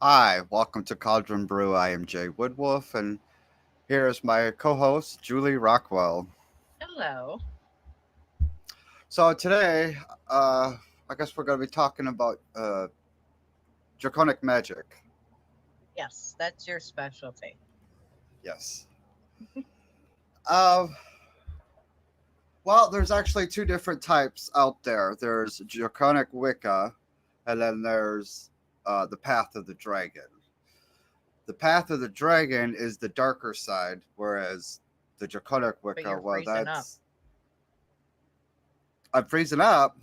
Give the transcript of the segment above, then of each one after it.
Hi, welcome to Cauldron Brew. I am Jay Woodwolf, and here is my co host, Julie Rockwell. Hello. So, today, uh, I guess we're going to be talking about Draconic Magic. Yes, that's your specialty. Yes. Uh, well, there's actually two different types out there there's Draconic Wicca, and then there's the Path of the Dragon. The Path of the Dragon is the darker side, whereas the Draconic But Wicca, you're well, freezing up. that's. I'm freezing up.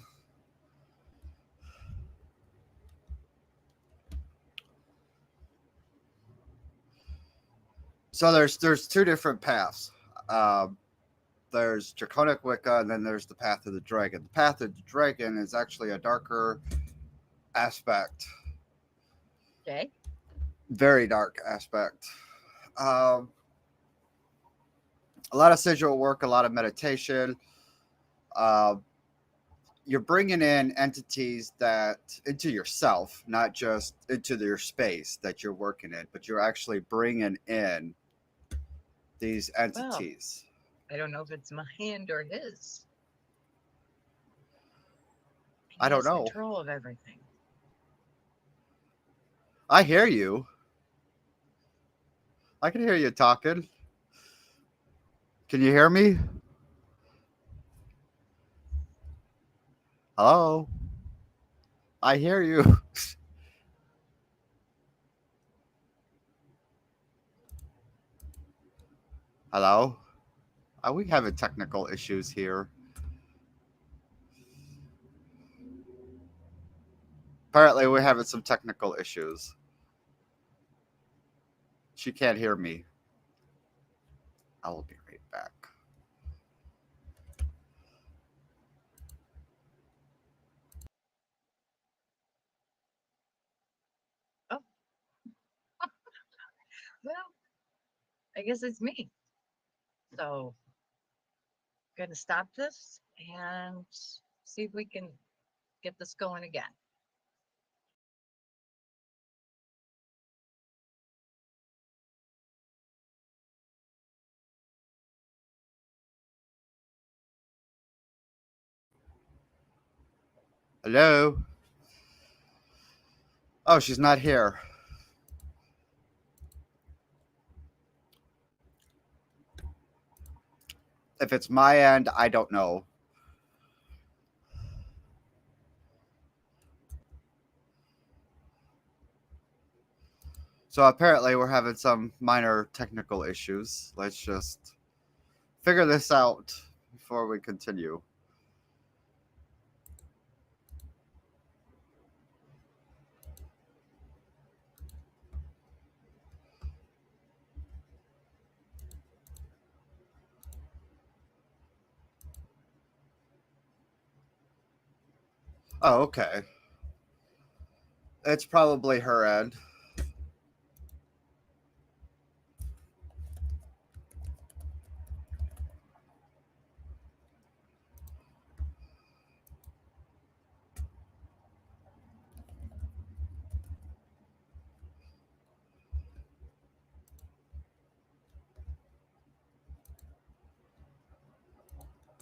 So there's two different paths. Um, there's Draconic Wicca, and then there's the Path of the Dragon. The Path of the Dragon is actually a darker aspect, Okay. very dark aspect. Um, a lot of sigil work, a lot of meditation. Uh, you're bringing in entities that into yourself, not just into your space that you're working in, but you're actually bringing in these Well, entities. I don't know if it's my hand or his. I He don't has know. control of everything. I hear you. I can hear you talking. Can you hear me? Hello? I hear you. Hello? Are we having technical issues here? Apparently, we're having some technical issues. She can't hear me. I will be right back. Oh, well, I guess it's me. So, going to stop this and see if we can get this going again. Hello? Oh, she's not here. If it's my end, I don't know. So apparently we're having some minor technical issues. Let's just figure this out before we continue. Oh, okay. It's probably her end.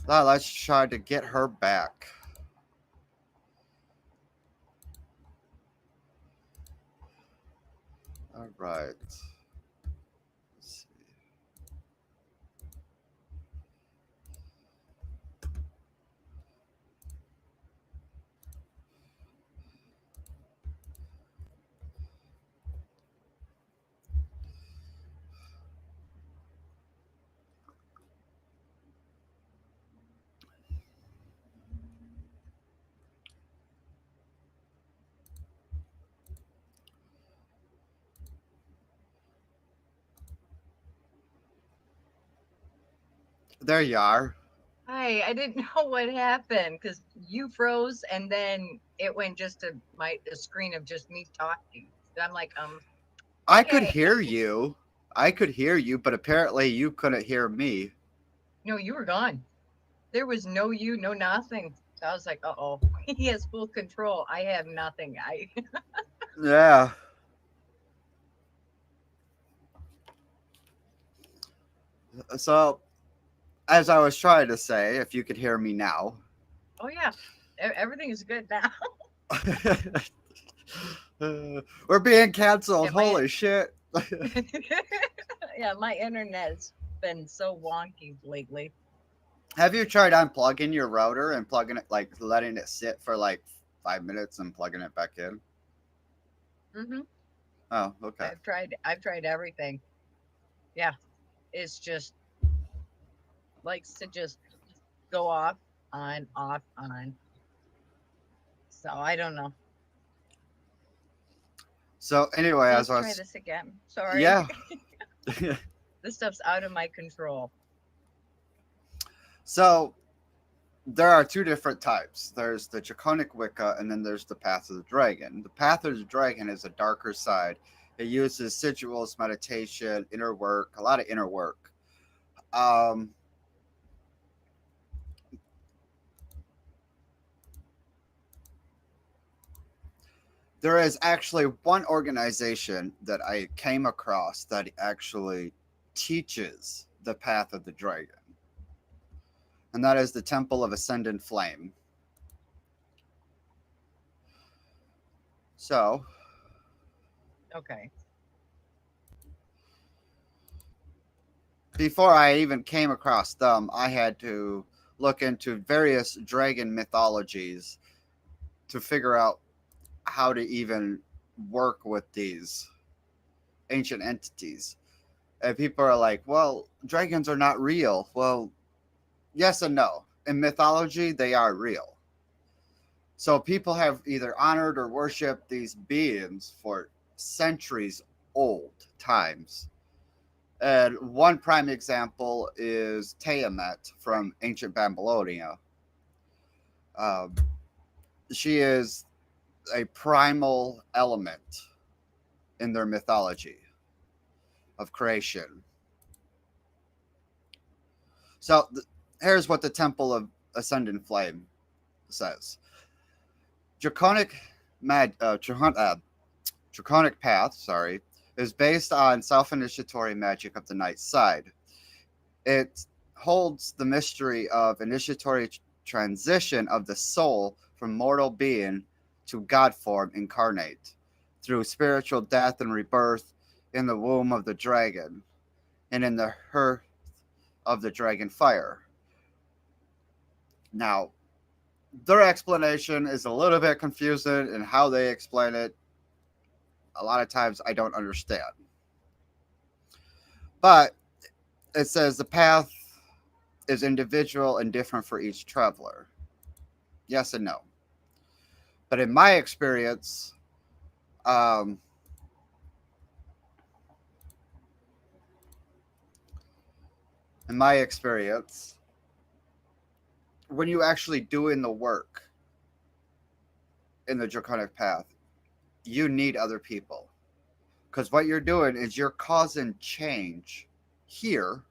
Now let's try to get her back. All right. Let's see. There you are. Hi, I didn't know what happened because you froze and then it went just to a screen of just me talking. I'm like, I could okay. hear you. I could hear you, but apparently you couldn't hear me. No, you were gone. There was no you, no nothing. So I was like, uh-oh, he has full control. I have nothing. Yeah. So, as I was trying to say, if you could hear me now. Oh yeah, everything is good now. We're being canceled. Yeah, my Holy shit. yeah, my internet's been so wonky lately. Have you tried unplugging your router and plugging it, like letting it sit for like 5 minutes and plugging it back in? Mm-hmm. Oh, okay. I've tried everything. Yeah, it's just likes to just go off, on, off, on. So I don't know. So anyway, So as let's I try was, this again. Sorry. yeah. This stuff's out of my control. So there are two different types. There's the Draconic Wicca, and then there's the Path of the Dragon. The Path of the Dragon is a darker side. It uses sigils, meditation, inner work, a lot of inner work. Um, there is actually one organization that I came across that actually teaches the Path of the Dragon, and that is the Temple of Ascendant Flame. So, Okay. before I even came across them, I had to look into various dragon mythologies to figure out how to even work with these ancient entities. And people are like, well, dragons are not real. Well, yes and no. In mythology, they are real. So people have either honored or worshipped these beings for centuries old times. And one prime example is Tiamat from ancient Babylonia. Um, she is a primal element in their mythology of creation. So here's what the Temple of Ascendant Flame says: Draconic Draconic Path, is based on self-initiatory magic of the night side. It holds the mystery of initiatory transition of the soul from mortal being to God form incarnate through spiritual death and rebirth in the womb of the dragon and in the hearth of the dragon fire. Now, their explanation is a little bit confusing in how they explain it. a lot of times I don't understand. But it says the path is individual and different for each traveler. Yes and no. But um, in my experience, when you actually doing the work in the Draconic path, you need other people. Because what you're doing is you're causing change here,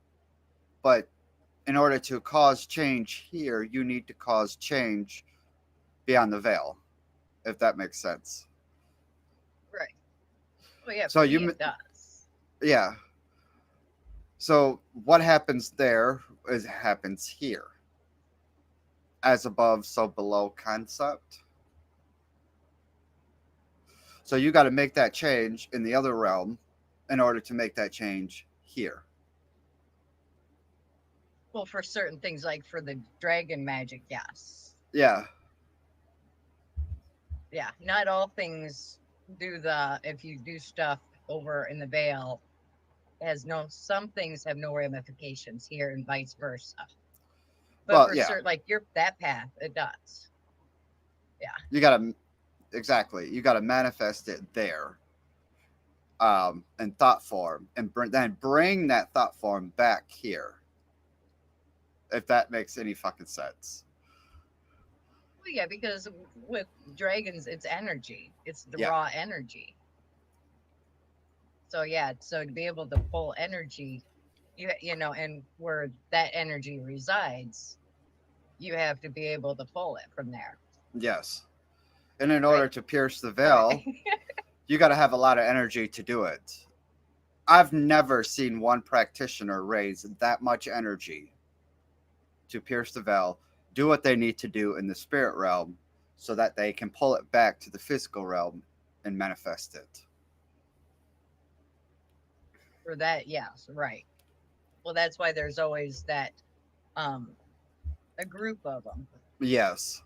but in order to cause change here, you need to cause change beyond the veil, if that makes sense. Right. Well, yeah, So for me it does. yeah. So what happens there is happens here. As above, so below concept. So you got to make that change in the other realm in order to make that change here. Well, for certain things, like for the dragon magic, yes. Yeah. Yeah, not all things do the, if you do stuff over in the veil, has no, some things have no ramifications here and vice versa. But Well, for yeah. certain, like your that path, it does. Yeah. You got to exactly. You got to manifest it there, in thought form, and then bring that thought form back here. If that makes any fucking sense. Well, yeah, because with dragons, it's energy. It's the Yeah. raw energy. So yeah, so to be able to pull energy, you know, and where that energy resides, you have to be able to pull it from there, Yes. And in order right? to pierce the So veil, you got to have a lot of energy to do it. I've never seen one practitioner raise that much energy to pierce the veil, do what they need to do in the spirit realm so that they can pull it back to the physical realm and manifest it. for that, yes, right. Well, that's why there's always that um a group of them. Yes.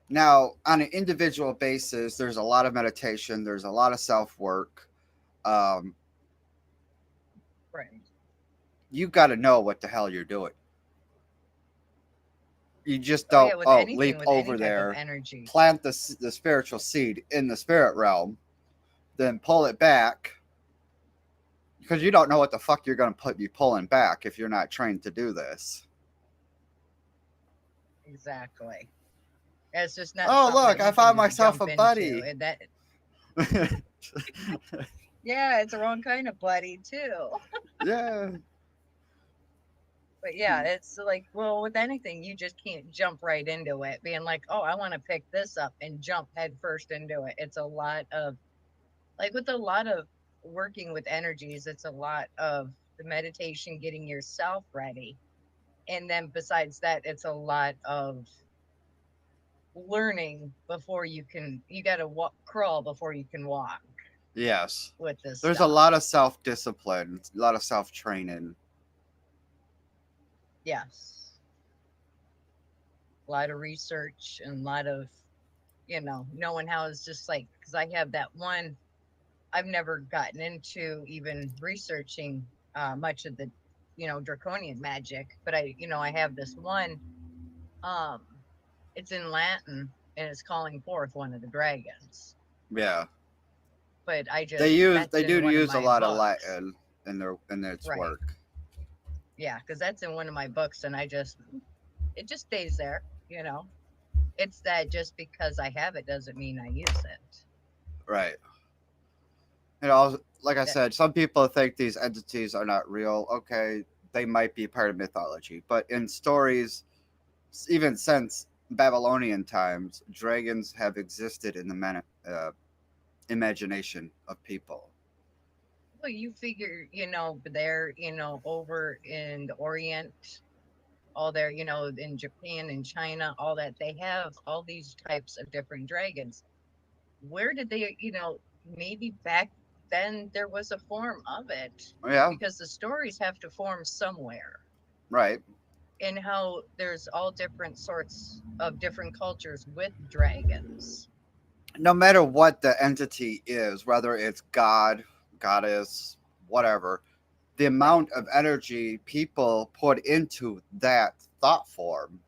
Now, on an individual basis, there's a lot of meditation, there's a lot of self work. Um, Right. you got to know what the hell you're doing. You just Oh yeah, don't, with oh, anything, leap with any over type of there, energy. plant the spiritual seed in the spirit realm, then pull it back because you don't know what the fuck you're going to be pulling back if you're not trained to do this. Exactly. It's just not Oh, something look, that I you can found just myself a jump into. buddy. And that, yeah, it's the wrong kind of buddy too. Yeah. But yeah, it's like, well, with anything, you just can't jump right into it, being like, oh, I want to pick this up and jump head first into it. It's a lot of, like, with a lot of working with energies, it's a lot of the meditation, getting yourself ready. And then besides that, it's a lot of learning before you can, you got to walk, crawl before you can walk Yes. with this There's a stuff. lot of self discipline, a lot of self training. Yes. A lot of research and a lot of, knowing how it's just like, because I have that one, I've never gotten into even researching much of the, draconian magic, but I have this one, um, it's in Latin and it's calling forth one of the dragons. Yeah. But They that's do in one of use a my lot of books. Latin in its Right. work. Yeah, because that's in one of my books, and it just stays there. It's that just because I have it doesn't mean I use it. Right. You know, like I That said, some people think these entities are not real. Okay, they might be part of mythology, but in stories, even since Babylonian times, dragons have existed in the imagination of people. Well, you figure, they're, over in the Orient, all there, in Japan and China, all that, they have all these types of different dragons. Where did they, maybe back then there was a form of it, Yeah, because the stories have to form somewhere. right. And how there's all different sorts of different cultures with dragons. no matter what the entity is, whether it's God, goddess, whatever, the Right. amount of energy people put into that thought form,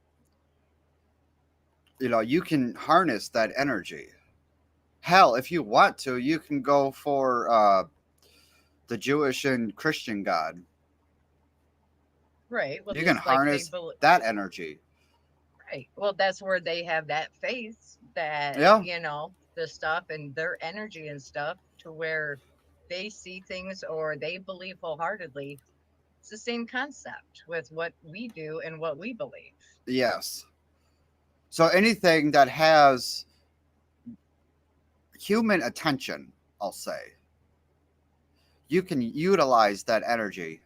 you can harness that energy. Hell, if you want to, you can go for the Jewish and Christian God. Right. Well, You can just like they harness believe. that energy. Right. Well, that's where they have that faith that, Yeah, the stuff and their energy and stuff to where they see things or they believe wholeheartedly. It's the same concept with what we do and what we believe. yes. So anything that has human attention, I'll say, you can utilize that energy.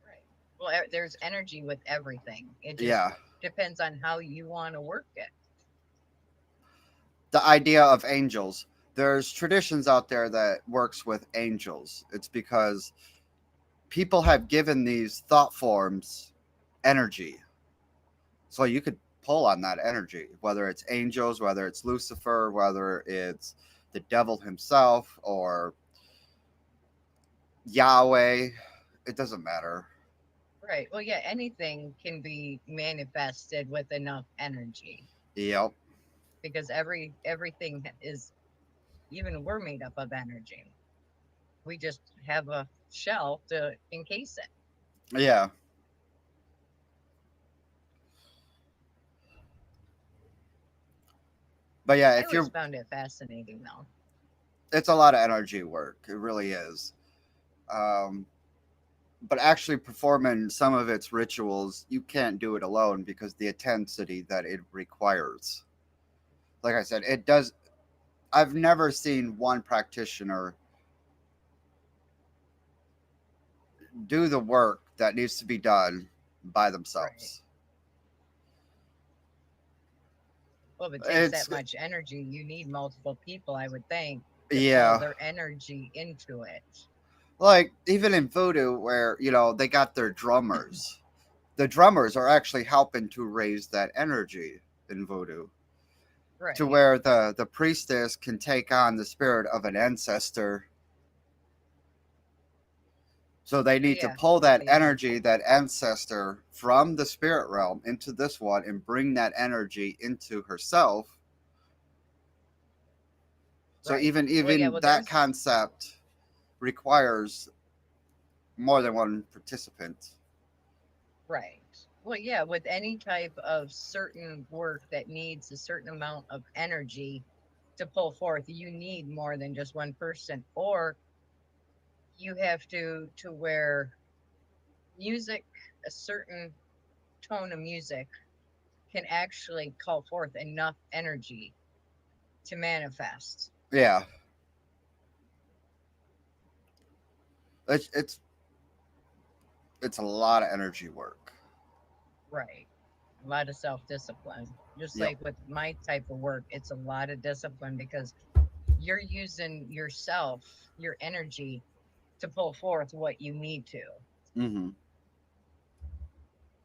Right. Well, there's energy with everything. It just Yeah. depends on how you want to work it. The idea of angels. There's traditions out there that works with angels. It's because people have given these thought forms energy. So you could pull on that energy, whether it's angels, whether it's Lucifer, whether it's the devil himself or Yahweh. It doesn't matter. Right. Well, yeah, anything can be manifested with enough energy Yep. because everything is, even we're made up of energy. We just have a shell to encase it. Yeah. But yeah, I if always you're, found it fascinating though. it's a lot of energy work. It really is. Um, but actually performing some of its rituals, you can't do it alone because the intensity that it requires. Like I said, it does. I've never seen one practitioner do the work that needs to be done by Right. themselves. Well, if it takes It's that much energy, you need multiple people, I would think, to pull yeah, their energy into it. like even in voodoo, where they got their drummers. The drummers are actually helping to raise that energy in voodoo, to Right. where the priestess can take on the spirit of an ancestor. So they But need to yeah, pull that the energy, that ancestor, from the spirit realm into this one and bring that energy into herself. So right. even Well, yeah. even Well, that there's concept requires more than one participant. right. Well, yeah. With any type of certain work that needs a certain amount of energy to pull forth, you need more than just one person, or you have to where music, a certain tone of music, can actually call forth enough energy to manifest. Yeah, it's it's a lot of energy work. Right. A lot of self discipline. Just Yep. like with my type of work, it's a lot of discipline because you're using yourself, your energy to pull forth what you need to. Hmm.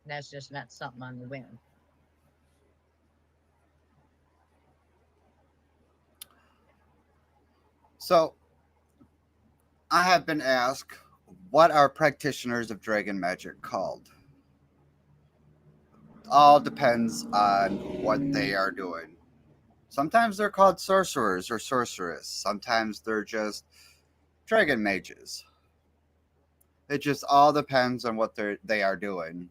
And that's just not something on the whim. So I have been asked, what are practitioners of dragon magic called? All depends on what they are doing. Sometimes they're called sorcerers or sorceress. Sometimes they're just dragon mages. It just all depends on what they are doing.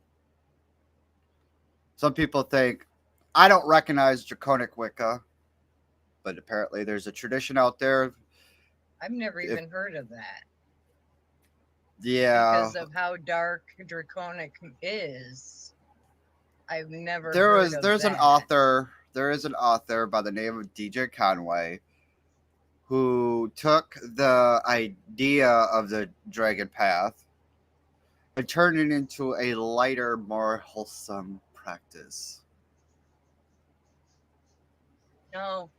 Some people think, I don't recognize Draconic Wicca, but apparently there's a tradition out there. I've never If even heard of that yeah, because of how dark Draconic is. I've never there heard was of there's an that. author. There is an author by the name of DJ Conway who took the idea of the dragon path and turned it into a lighter, more wholesome practice. No,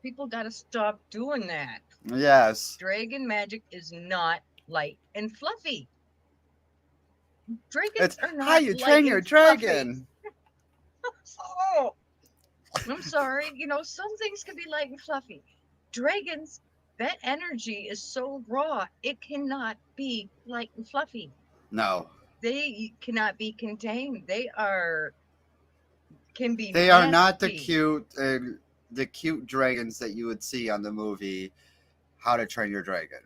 people got to stop doing that. Yes, Dragon magic is not light and fluffy. Dragons it's are how not you light train your and fluffy. dragon. Oh, I'm sorry. Some things can be light and fluffy. Dragons, that energy is so raw, it cannot be light and fluffy. No, They cannot be contained. Can be they are not nasty. the cute dragons that you would see on the movie How to Train Your Dragon.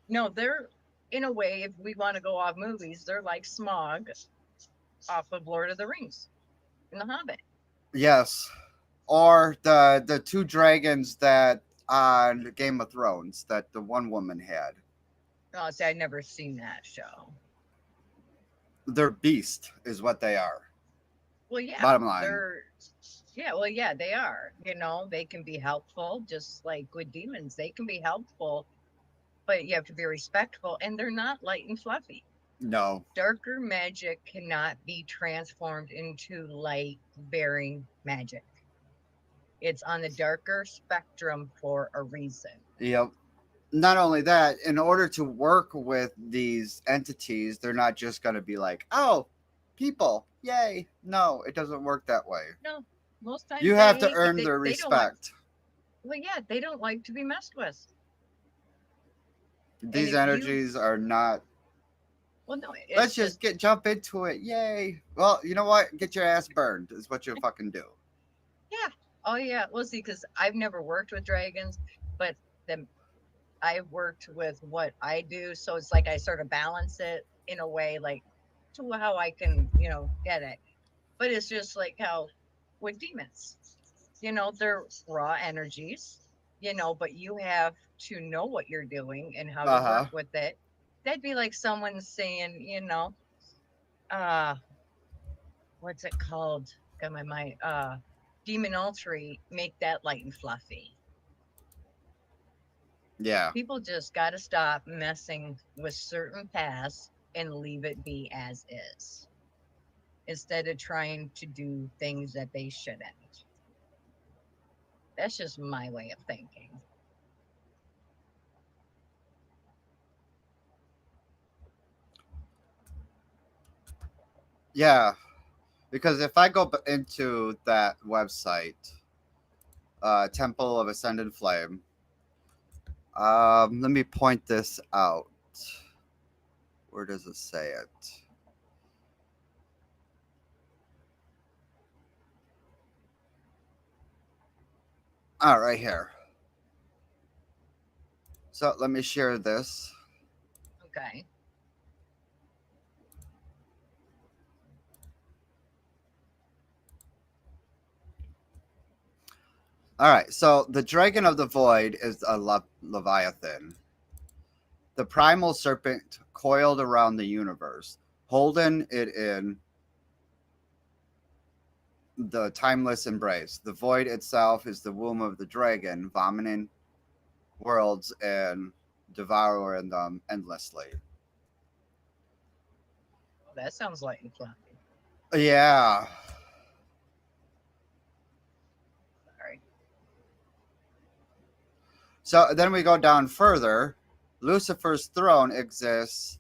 No, they're in a way, if we want to go off movies, they're like Smog off of Lord of the Rings in The Hobbit. Yes, or the two dragons that on Game of Thrones that the one woman had. Oh, see, I've never seen that show. They're beast, is what they are. Well, yeah, Bottom line. they're yeah, well, yeah, they are. They can be helpful, just like with demons. They can be helpful, but you have to be respectful, and they're not light and fluffy. No. Darker magic cannot be transformed into light bearing magic. It's on the darker spectrum for a reason. Yep. Not only that, in order to work with these entities, they're not just going to be like, oh, people, yay. No, it doesn't work that way. No, most times You have to earn their they don't like. respect. Well, yeah, they don't like to be messed with. And These if you, energies are not. well, no, Let's it's just just jump into it. Yay. Well, you know what? Get your ass burned is what you fucking do. yeah. Oh yeah. Well, see, because I've never worked with dragons, but then I've worked with what I do, so it's like I sort of balance it in a way, like to how I can, get it. But it's just like how with demons, they're raw energies, but you have to know what you're doing and how to Uh work huh. with it. That'd be like someone saying, uh, what's it called? Got my mind. Demon Ultry, make that light and fluffy. Yeah. People just got to stop messing with certain paths and leave it be as is instead of trying to do things that they shouldn't. That's just my way of thinking. Yeah. Because if I go into that website, Temple of Ascended Flame, let me point this out. Where does it say it? Right here. So let me share this. Okay. All right. So the Dragon of the Void is a Leviathan, the primal serpent coiled around the universe, holding it in the timeless embrace. The void itself is the womb of the dragon, vomiting worlds and devouring them endlessly. Well, that sounds light and fluffy. Yeah. Sorry. So then we go down further. Lucifer's throne exists.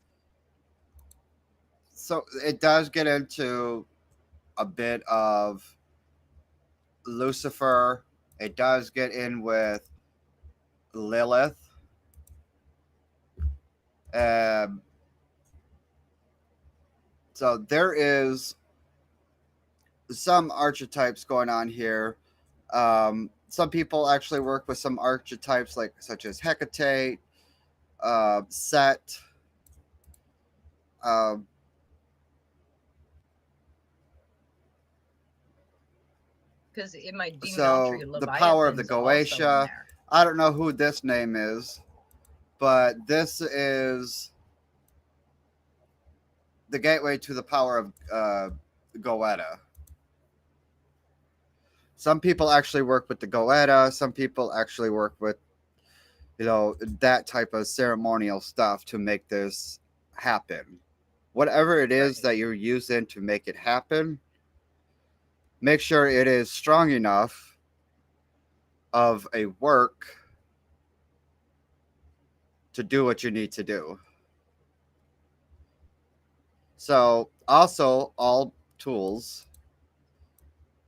So it does get into a bit of Lucifer. It does get in with Lilith. Um, so there is some archetypes going on here. Some people actually work with some archetypes like such as Hecate, Set. Um, Because in my Demon Ultry, so the power of the Leviathan's also in Goetia. there. I don't know who this name is, but this is the gateway to the power of Goetta. Some people actually work with the Goetta. Some people actually work with, that type of ceremonial stuff to make this happen. Whatever it is Right. that you're using to make it happen, make sure it is strong enough of a work to do what you need to do. So, also, all tools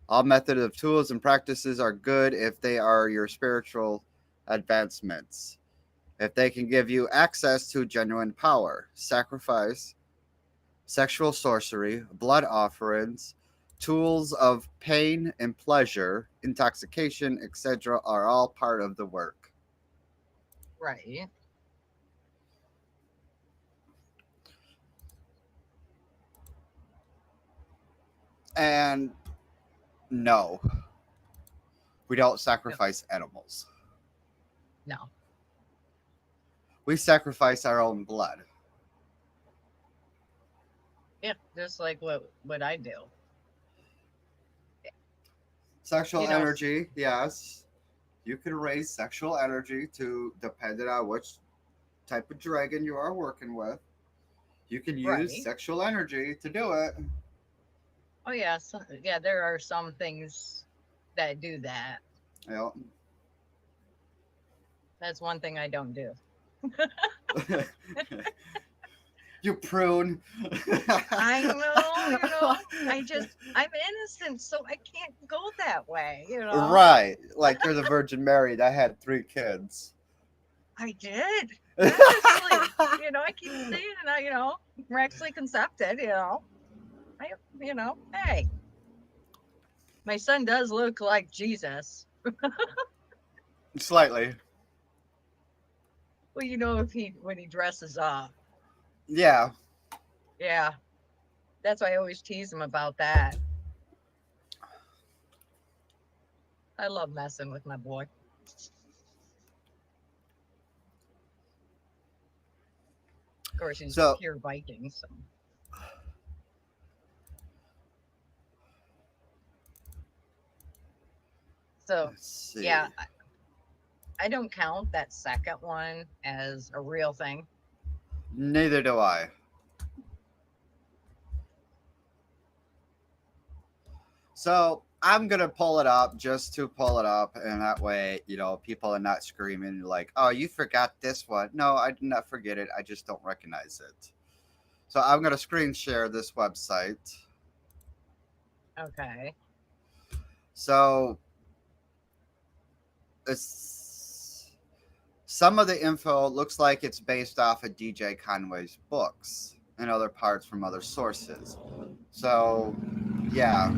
All methods of tools and practices are good if they are your spiritual advancements. If they can give you access to genuine power, sacrifice, sexual sorcery, blood offerings, tools of pain and pleasure, intoxication, etc., are all part of the work. Right. And no, we don't No. sacrifice animals. No. We sacrifice our own blood. Yeah, just like what I do. Sexual You know, energy, yes. You can raise sexual energy to depending on which type of dragon you are working with. You can use right. sexual energy to do it. Oh yeah, yeah, there are some things that do that. You know, That's one thing I don't do. you prune. I know, I'm innocent, so I can't go that way. Right. Like you're the Virgin Mary that had 3 kids. I did. Honestly, I keep saying it, miraculously concepted. I, hey, my son does look like Jesus. Slightly. Well, if when he dresses up. Yeah. Yeah. That's why I always tease him about that. I love messing with my boy. Of course, he's So pure Viking, so. So, let's see. yeah, I don't count that second one as a real thing. Neither do I. So I'm gonna pull it up just to pull it up, and that way, people are not screaming like, "Oh, you forgot this one." No, I did not forget it. I just don't recognize it. So I'm gonna screen share this website. Okay. So it's some of the info looks like it's based off of DJ Conway's books and other parts from other sources. So yeah,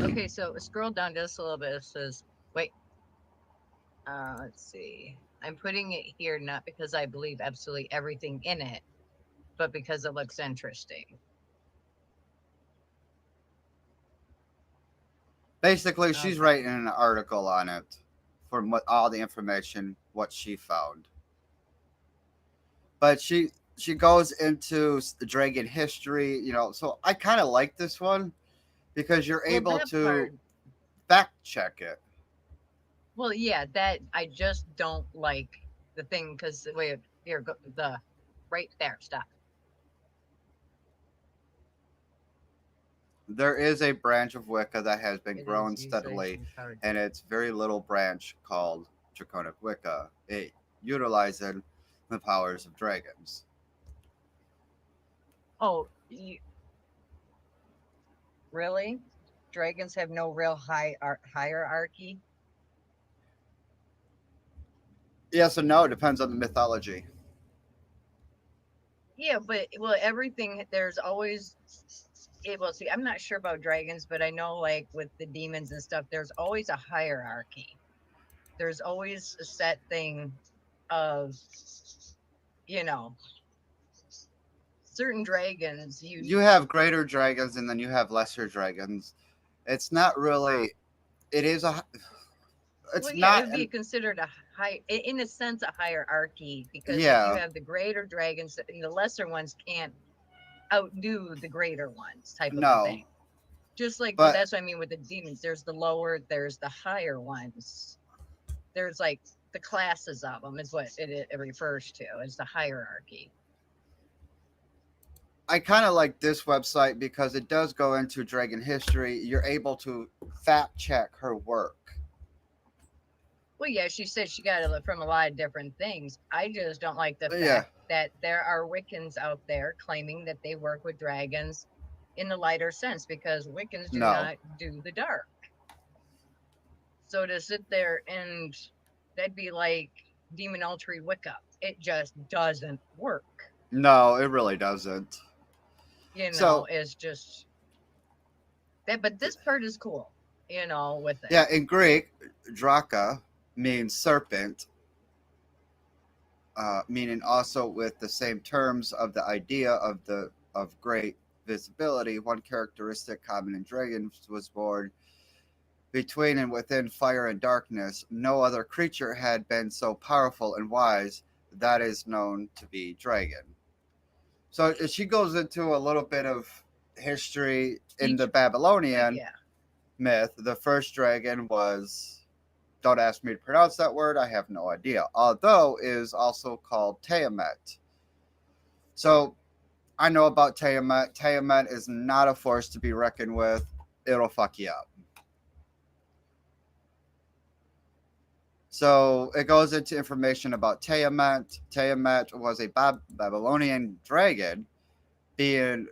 Okay, so scroll down just a little bit. It says, wait, let's see. I'm putting it here not because I believe absolutely everything in it, but because it looks interesting. basically she's Okay. writing an article on it from what all the information what she found. But she goes into the dragon history, so I kind of like this one because you're Well, able that to part, fact check it. well, yeah, that I just don't like the thing because wait, here go the right there. Stop. There is a branch of Wicca that has been It growing is usually steadily, hard. and it's very little branch called Draconic Wicca. It utilizing the powers of dragons. Oh, really? Dragons have no real hierarchy. Yes and no, it depends on the mythology. Yeah, but well, everything there's always well, see, I'm not sure about dragons, but I know like with the demons and stuff, there's always a hierarchy. There's always a set thing of, you know, certain dragons you You have greater dragons and then you have lesser dragons. It's not really. It is a. well, It's yeah, it not would be an. considered a in a sense a hierarchy because if you Yeah, have the greater dragons, the lesser ones can't outdo the greater ones, type of a no, thing. Just like, well, but that's what I mean with the demons. There's the lower, there's the higher ones. There's like the classes of them is what it refers to as the hierarchy. I kind of like this website because it does go into dragon history. You're able to fact check her work. Well, yeah, she said she got it from a lot of different things. I just don't like the Yeah, fact that there are Wiccans out there claiming that they work with dragons in the lighter sense because Wiccans do No, not do the dark. So to sit there and that'd be like demonology Wicca. It just doesn't work. no, it really doesn't. So It's just that. But this part is cool, with it. yeah, in Greek, Draka means serpent, meaning also with the same terms of the idea of great visibility. One characteristic common in dragons was born between and within fire and darkness. No other creature had been so powerful and wise. That is known to be dragon. So she goes into a little bit of history in the Each, Babylonian yeah, myth. The first dragon was, don't ask me to pronounce that word, I have no idea. Although is also called Tiamat. So I know about Tiamat. Tiamat is not a force to be reckoned with. It'll fuck you up. So it goes into information about Tiamat. Tiamat was a Babylonian dragon, being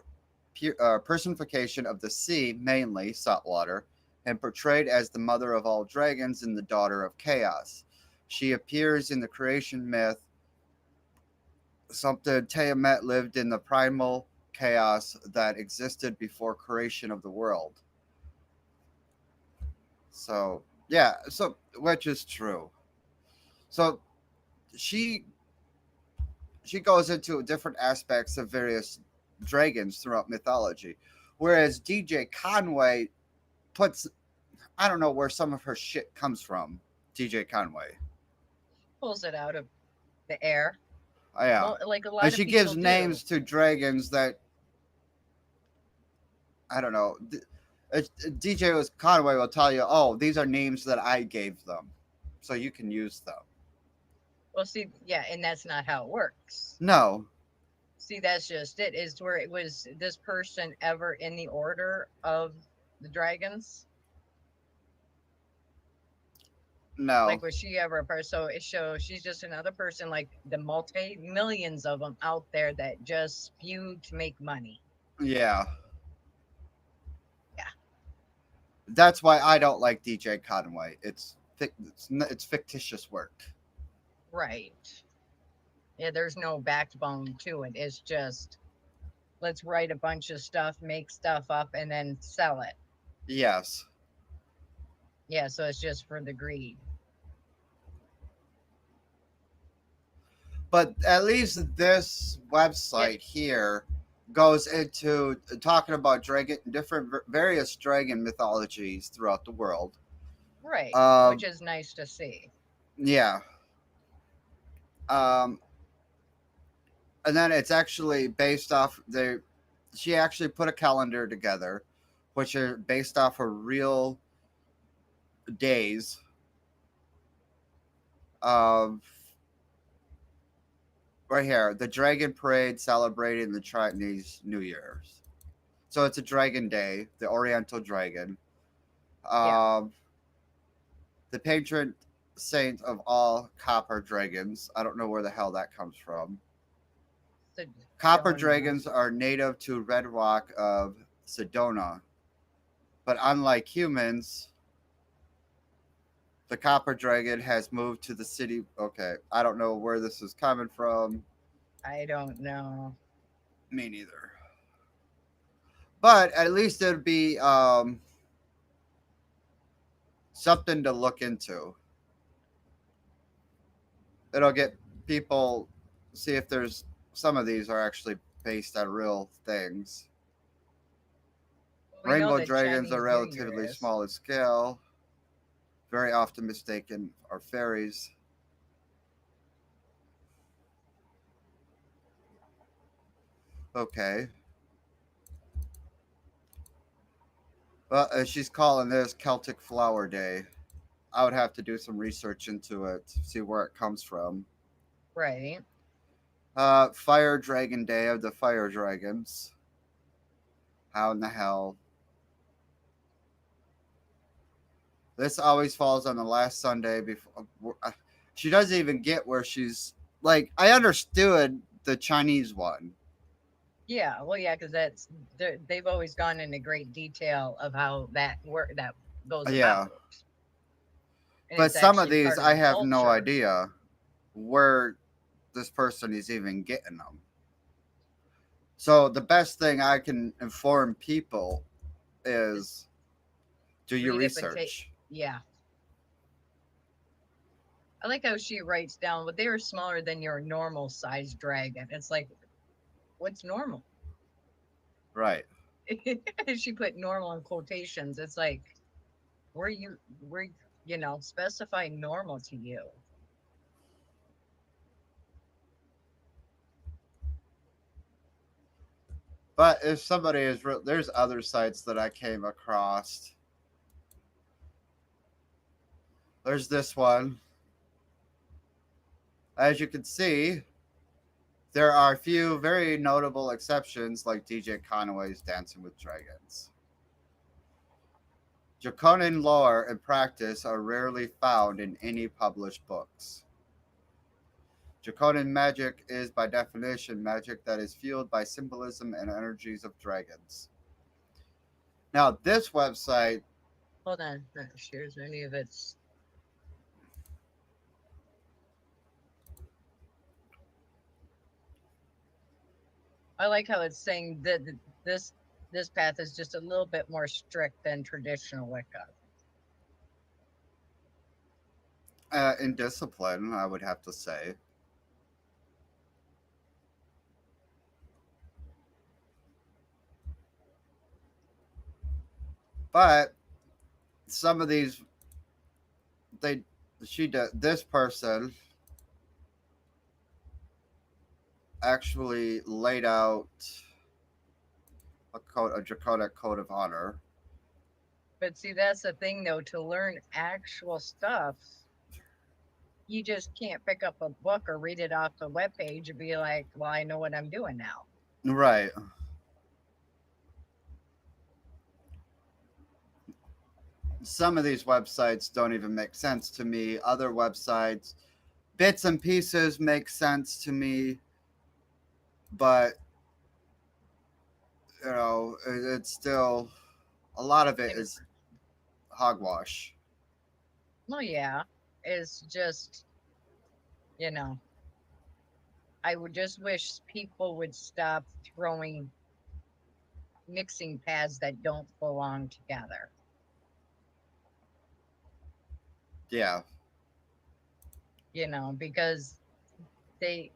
personification of the sea, mainly saltwater, and portrayed as the mother of all dragons and the daughter of chaos. She appears in the creation myth. Something Tiamat lived in the primal chaos that existed before creation of the world. So yeah, so which is true. So she she goes into different aspects of various dragons throughout mythology, whereas DJ Conway puts, I don't know where some of her shit comes from. DJ Conway, pulls it out of the air. yeah, Well, like a and lot of she people gives do. names to dragons that I don't know. DJ was Conway will tell you, oh, these are names that I gave them, so you can use them. Well, see, yeah, and that's not how it works. No, See, that's just it. Is where it was this person ever in the order of the dragons? no, Like, was she ever a person? So it shows she's just another person, like the multi millions of them out there that just spew to make money. yeah. Yeah, That's why I don't like DJ Conway. It's fictitious work. right. Yeah, there's no backbone to it. It's just let's write a bunch of stuff, make stuff up, and then sell it. Yes, Yeah, so it's just for the greed. but at least this Yeah, website here goes into talking about dragon, different various dragon mythologies throughout the world. right. Which Um, is nice to see. yeah. Um, and then it's actually based off the. She actually put a calendar together, which are based off of real days of right here, the Dragon Parade celebrating the Chinese New Year's. So it's a Dragon Day, the Oriental Dragon. Yeah, Um, the patron saint of all copper dragons. I don't know where the hell that comes from. so Copper don't know. dragons are native to Red Rock of Sedona, but unlike humans, the copper dragon has moved to the city. Okay, I don't know where this is coming from. I don't know. Me neither. But at least it'd be something to look into. It'll get people see if there's some of these are actually based on real things. We know Rainbow that dragons are Chinese New Year relatively is. small in scale, very often mistaken are fairies. Okay. Well, she's calling this Celtic Flower Day. I would have to do some research into it, see where it comes from. Right. Fire Dragon Day of the Fire Dragons. How in the hell? This always falls on the last Sunday before. She doesn't even get where she's like. I understood the Chinese one, Yeah, well, yeah, because they've always gone into great detail of how that goes Yeah. about, and But it's some of actually these, part of I the have no culture. idea where this person is even getting them. So the best thing I can inform people Just is do your read it, but take research. yeah. I like how she writes down, but they are smaller than your normal size dragon. It's like, what's normal? Right. She put normal in quotations. It's like, where specify normal to you. But if somebody is there's other sites that I came across. There's this one. As you can see, there are a few very notable exceptions like DJ Conway's Dancing with Dragons. Draconian lore and practice are rarely found in any published books. Draconic magic is, by definition, magic that is fueled by symbolism and energies of dragons. Now, this website, Hold on, not shares any of its. I like how it's saying that this path is just a little bit more strict than traditional Wicca. in discipline, I would have to say, but some of these, they, this person actually laid out a draconic code of honor. But see, that's the thing though, to learn actual stuff, you just can't pick up a book or read it off the webpage and be like, well, I know what I'm doing now. Right. Some of these websites don't even make sense to me. Other websites, bits and pieces make sense to me, but it's still a lot of it And is hogwash. well, yeah, it's just, you know, I would just wish people would stop throwing mixing pads that don't belong together, Yeah. because they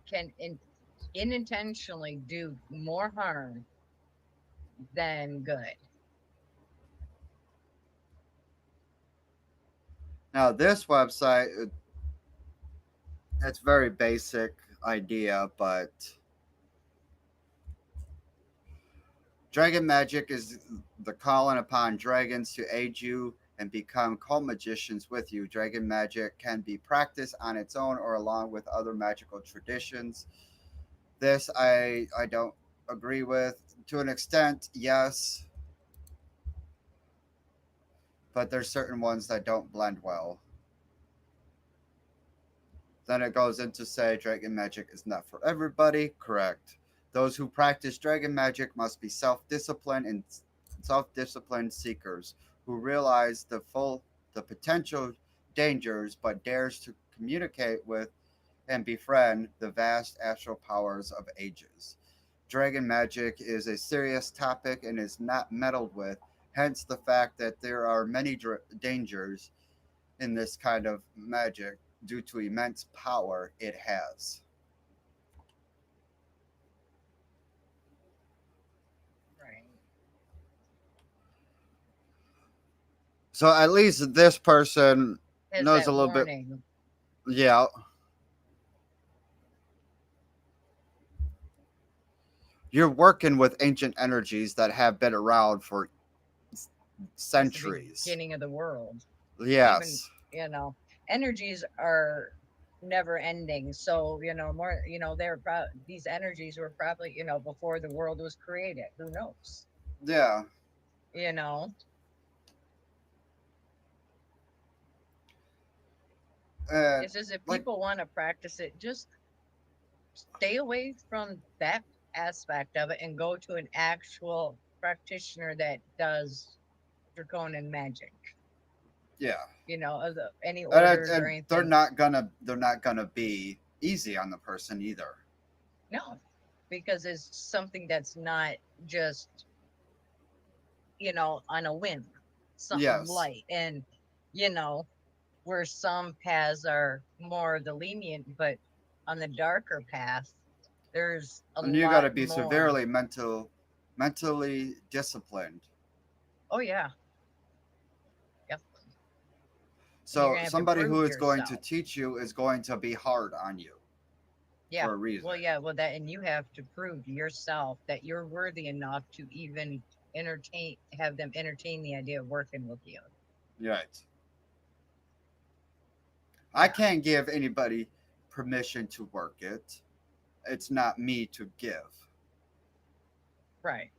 can unintentionally do more harm than good. Now this website, it's very basic idea, but dragon magic is the calling upon dragons to aid you and become co-magicians with you. Dragon magic can be practiced on its own or along with other magical traditions. This I don't agree with. To an extent, yes, but there's certain ones that don't blend well. Then it goes into say dragon magic is not for everybody. Correct. Those who practice dragon magic must be self-disciplined seekers who realize the potential dangers but dares to communicate with and befriend the vast astral powers of ages. Dragon magic is a serious topic and is not meddled with, hence the fact that there are many dangers in this kind of magic due to immense power it has. Right. So at least this person Has knows a that little bit. warning. Yeah, you're working with ancient energies that have been around for Since the centuries. beginning of the world. Even, Yes. energies are never ending. So, more, these energies were probably, before the world was created. Who knows? Yeah. You know, And it's just if like people want to practice it, just stay away from that aspect of it and go to an actual practitioner that does Draconian magic. Yeah. Any And, orders or and anything. they're not gonna be easy on the person either. No, because it's something that's not just, on a whim, something Yes. light. And, you know, where some paths are more the lenient, but on the darker path, there's a And you gotta lot be more. severely mentally disciplined. Oh, yeah. Yep. And you're So going to have to somebody who prove is going to yourself. teach you is going to be hard on you Yeah. for a reason. Well, yeah. Well, and you have to prove to yourself that you're worthy enough to even have them entertain the idea of working with you. Right. I Yeah. can't give anybody permission to work it. It's not me to give. Right.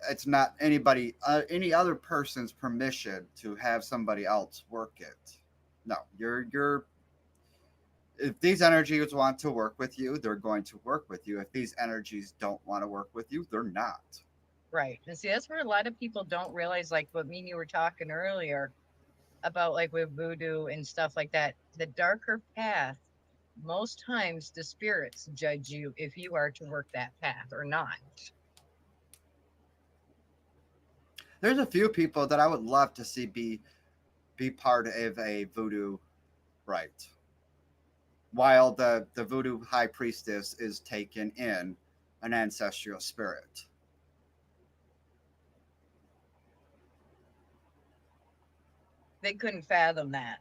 It's not any other person's permission to have somebody else work it. No, you're if these energies want to work with you, they're going to work with you. If these energies don't want to work with you, they're not. Right. And see, that's where a lot of people don't realize, like what me and you were talking earlier about, like with voodoo and stuff like that. The darker path, most times the spirits judge you if you are to work that path or not. There's a few people that I would love to see be part of a voodoo rite, while the voodoo high priestess is taken in an ancestral spirit. They couldn't fathom that.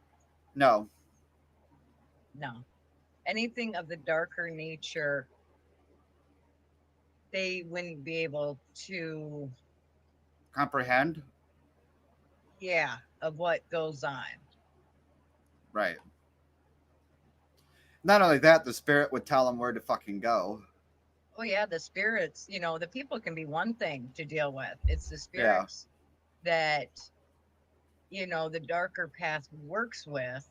No, No. Anything of the darker nature, they wouldn't be able to, comprehend. yeah, of what goes on. Right. Not only that, the spirit would tell them where to fucking go. Oh, yeah, the spirits, the people can be one thing to deal with. It's the Yeah. spirits that the darker path works with.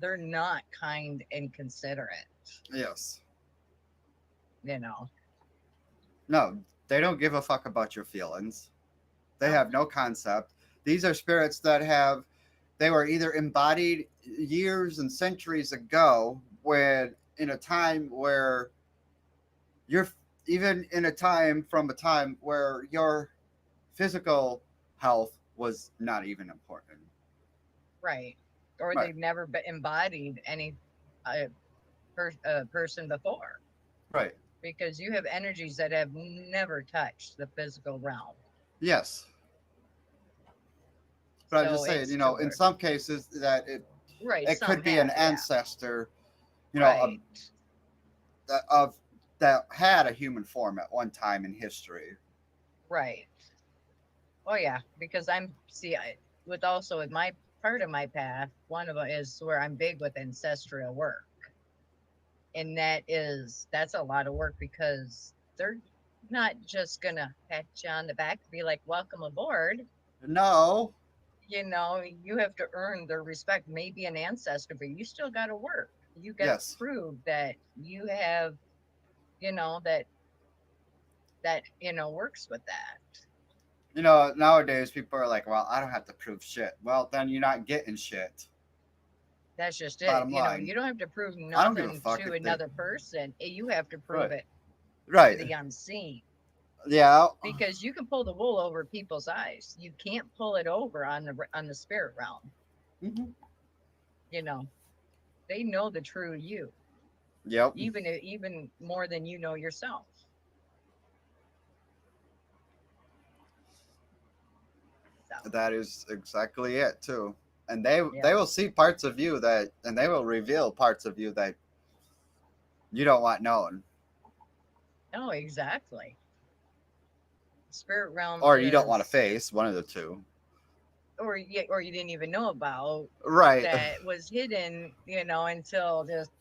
They're not kind and considerate, Yes. you know. No, they don't give a fuck about your feelings. They No. have no concept. These are spirits that they were either embodied years and centuries ago, when in a time where you're even in a time where your physical health was not even important. Right. Or Right. they've never been embodied any uh, person before, Right. because you have energies that have never touched the physical realm. Yes. But I'm So just saying, it's to in work. some cases that Right. it Some could be an have, yeah. ancestor, Right. of that had a human form at one time in history. Right. Oh, yeah. Because with also with my part of my path, one of them is where I'm big with ancestral work. And that's a lot of work, because they're not just gonna pat you on the back and be like, welcome aboard. No. You have to earn their respect. Maybe an ancestor, but you still got to work. You got to Yes. prove that you have, that works with that. Nowadays people are like, well, I don't have to prove shit. Well, then you're not getting shit. That's just it. Bottom line. You don't have to prove I don't give a nothing fuck to if they. another person. You have to prove Right. it to Right. the unseen, Yeah. because you can pull the wool over people's eyes. You can't pull it over on the spirit realm. Hmm. You know, they know the true you, Yep. even more than you know yourself. So, That is exactly it too. And they yeah. will see parts of you and they will reveal parts of you that you don't want known, No, exactly. Spirit realm or you don't want to is, face, one of the two. or you didn't even know about, Right. that was hidden, until just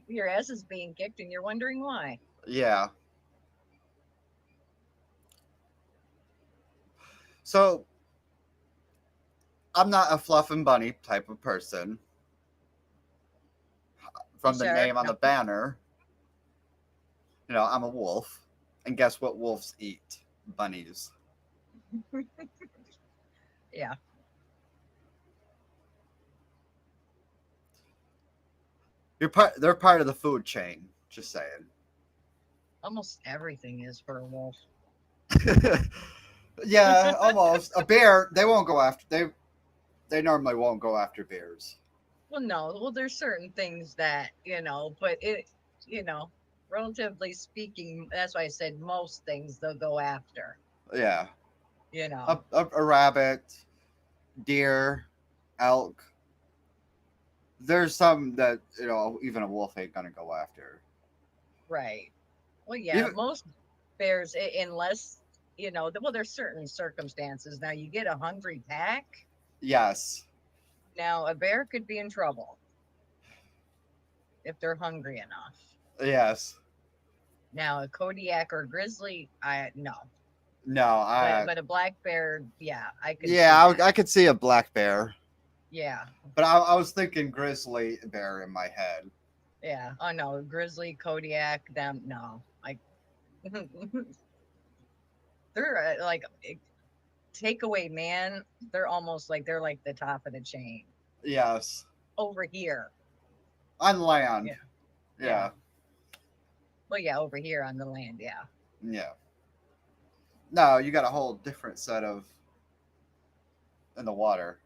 your ass is being kicked and you're wondering why. Yeah. So I'm not a fluff and bunny type of person You from the sure? name on No. the banner. I'm a wolf. And guess what wolves eat? Bunnies. Yeah, They're part of the food chain. Just saying. almost everything is for a wolf. Yeah, almost. A bear, they won't go after they normally won't go after bears. Well, no, well, there's certain things that, but you know, relatively speaking, that's why I said most things they'll go after, Yeah. you A, know. a, a rabbit, deer, elk. There's some that, even a wolf ain't gonna go after. Right. Well, yeah, Even most bears, unless, well, there's certain circumstances. Now, you get a hungry pack, yes. now a bear could be in trouble if they're hungry enough. Yes. Now, a Kodiak or grizzly, no. No, But a black bear, yeah, I could see yeah, that. I could see a black bear. Yeah, But I was thinking grizzly bear in my head. yeah. Oh no, grizzly, Kodiak, them, no. Like they're like takeaway man. They're almost like they're like the top of the chain Yes. over here. On land. Yeah, yeah. Yeah. Well, yeah, over here on the land. Yeah. Yeah. No, you got a whole different set of in the water.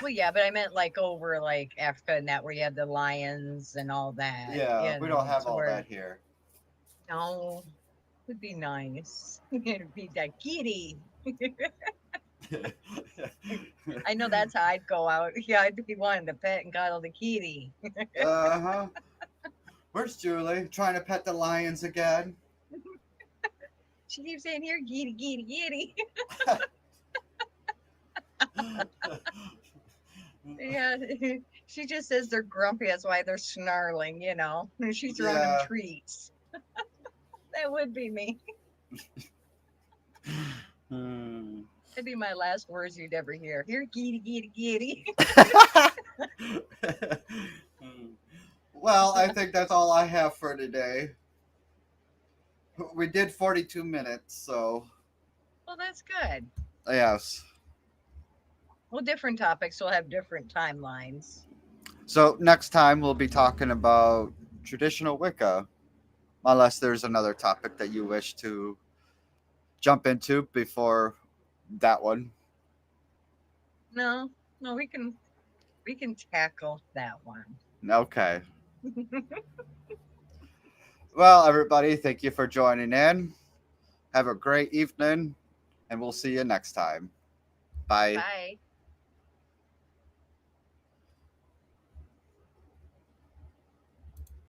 Well, yeah, but I meant like over like Africa and that where you have the lions and all that. Yeah, we don't have To all where that here. no, would be nice. It'd be that kitty. I know that's how I'd go out. Yeah, I'd be wanting to pet and cuddle the kitty. Uh-huh. Where's Julie? Trying to pet the lions again? She keeps saying, "Here, kitty, kitty, kitty." Yeah, she just says they're grumpy. That's why they're snarling. And she's throwing them Yeah. treats. That would be me. Hmm. That'd be my last words you'd ever hear. Here, kitty, kitty, kitty. Well, I think that's all I have for today. We did 42 minutes, so Well, that's good. yes. Well, different topics will have different timelines. So next time we'll be talking about traditional Wicca, unless there's another topic that you wish to jump into before that one. No, no, we can tackle that one. Okay. Well, everybody, thank you for joining in. Have a great evening, and we'll see you next time. Bye. Bye.